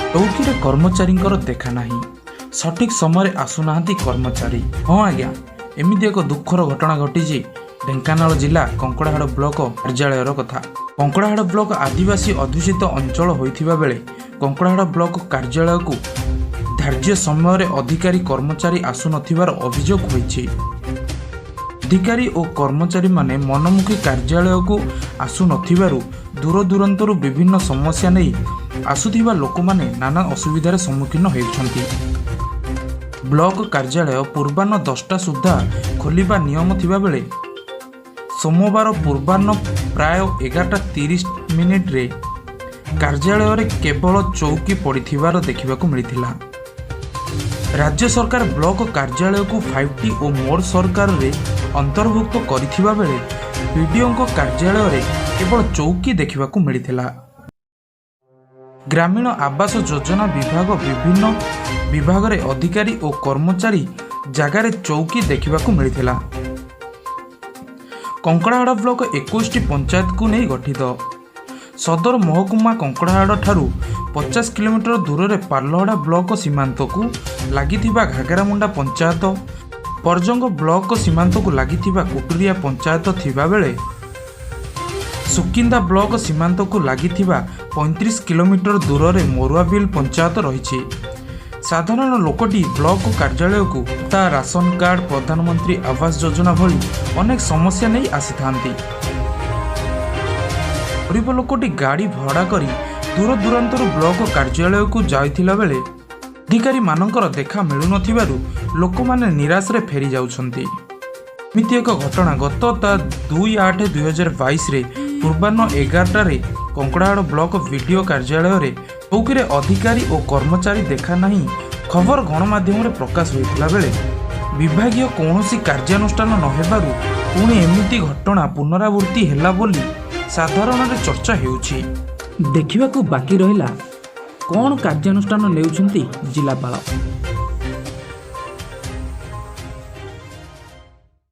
चौकीरे कर्मचारींकर देखा नहीं, सठिक समय आसुनाहांती कर्मचारी। हाँ आज्ञा, एमिति एक दुखर घटना घटी ढेंकानाल जिला कंकड़ाहाड़ ब्लॉक कार्यालय कथा। कंकड़ाहाड़ ब्लॉक आदिवासी अध्युषित अंचल होइथिबा बेले कंकड़ाहाड़ ब्लॉक कार्यालय को धार्य समय अधिकारी कर्मचारी आसु नथिबार अभियोग होइछि। अधिकारी और कर्मचारी माने मनमुखी कार्यालय को आसु नथिबारु दूर दूरांतरु विभिन्न समस्या नहीं आसुथिबा लोक माने नाना असुविधार सम्मुखीन होउछन्ति। ब्लॉक कार्यालय पूर्वाह्न 10टा सुद्धा खोलिबा नियम थिबा बेले सोमवार पूर्वाह्न प्राय 11:30 रे कार्यालय रे केवल चौकी पड़िथिबार देखिबाकू मिलिथिला। राज्य सरकार ब्लॉक कार्यालय को 5T और मोर सरकार रे अंतर्भुक्त करिथिबा बेले पीडीओ को कार्यालय रे केवल चौकी देखिबाकू मिलिथिला। ग्रामीण आवास योजना विभाग विभिन्न विभाग रे अधिकारी और कर्मचारी जगार चौकी देखिबाकू मिलिथिला। कंकड़ाहाड़ ब्लॉक 21टी पंचायत को नहीं गठित। सदर महकुमा कंकड़ाहाड़ ठारू 50 किलोमीटर दूर रे पार्लहड़ा ब्लॉक सीमांत को लागिथिबा घागरामुंडा पंचायत, परजंग ब्लॉक सीमांत को लागिथिबा कुटुरिया पंचायत थिबा बेले सुकिंदा ब्लॉक सीमांत को लागिथिबा 35 किलोमीटर दूर रे मोरुआबिल पंचायत रही। साधारण लोकटी ब्लॉक कार्यालय को ता राशन कार्ड, प्रधानमंत्री आवास योजना भली अनेक समस्या नहीं आसी थांती। गरीब लोकटी गाड़ी भड़ा करी दूर दूरांतर ब्लॉक कार्यालय को जाइथिला बेले अधिकारी मानकर देखा मिलु नथिबारु लोक माने निराश रे फेरी जाउछन्ती। एमिति एक घटना गत 2/8/2022 रे पूर्वाह्न 11टा रे कंकड़ाहाड़ ब्लॉक वीडियो कार्यालय रे चौकीरे अधिकारी और कर्मचारी देखा नहीं खबर गणमाध्यम रे प्रकाश होइथिला बेले विभागीय कौनसी कार्यानुष्ठान न हेबारु पुणी एमिति घटना पुनरावृत्ति ହେଲା बोली साधारण रे चर्चा हेउछि। देखिबाकू बाकी रहिला कोन कार्यानुष्ठान नेउछन्ती जिलापाल।